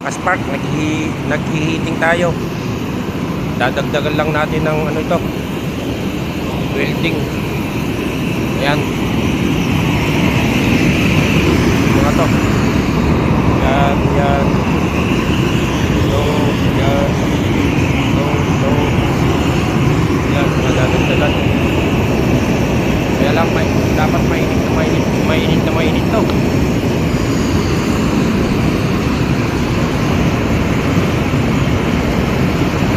Kaspark, naghihiting tayo. Dadagdagan lang natin ng ano ito, welding. Ayan, mga to. Yan, yan. So, yan. So. Yan, dadagdagan. Kaya lang, dapat mainit to.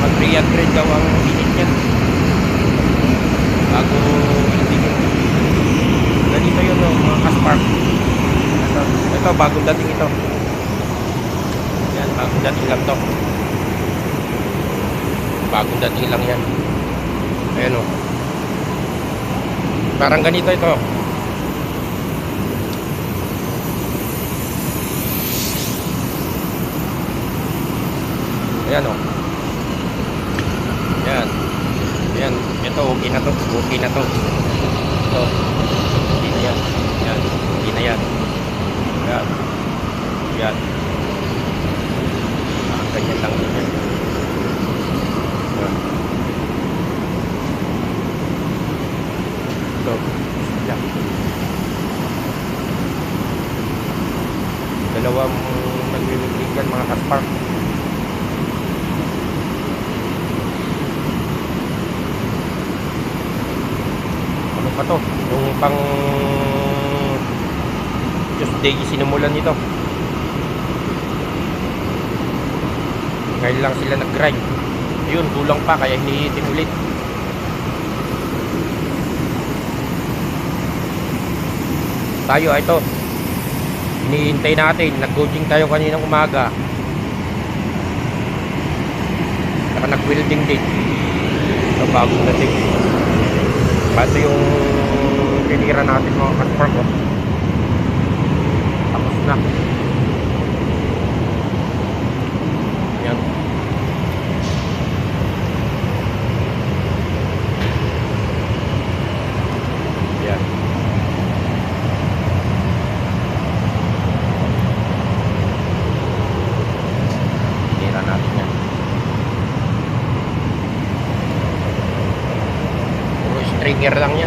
Mag 300 daw ang init niya bago hindi yun. Ganito yun, no, mga Kaspark. Ito bagong dating ito. Yan, bagong dating lang to. Bagong dating lang yan. Ayan, o. Parang ganito ito. Ayan, o. Yan. Yan. Ito, okay na to. Okay na to. Ito. Okay na yan. Yan. Okay na yan. Yan. Yan. Ganyan lang din yan. Yan. Ito. Yan. Dalawang nagwiwigyan mga Kaspark. Pa to, yung pang Tuesday sinimulan nito. Ngayon lang sila nag-grind. Ayun, kulang pa kaya hinihitin ulit. Tayo, ito. Hinihintay natin. Nag-coaching tayo kaninang umaga. Saka nag-welding din. Ito, bagong dating. Ito yung tinira natin mga Kaspark, oh. Tapos na. Yan. Yan. Tinira natin yan. Trigger lang yan,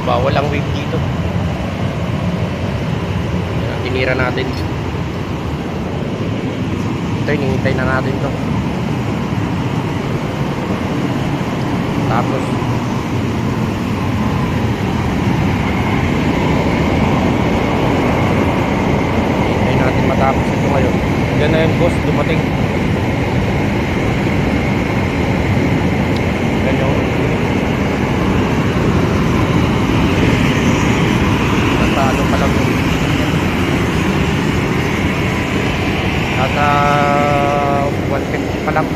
bawal ang wave dito. Yan, tinira natin ito, hinihintay na natin to. Tapos hinihintay natin matapos ito ngayon. Yan na yun, boss, dumating. Yan yung ano pa lang yun. Nasa 150 pa lang.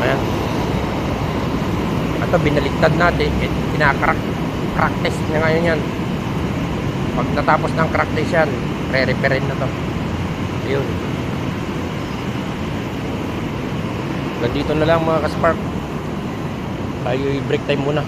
Ayan. Ito binaliktad natin. Crack test na ngayon yan. Pag natapos ng crack test yan, re-repair na to. Ayun. Ganito na lang mga Kaspark. Tayo i-break time muna.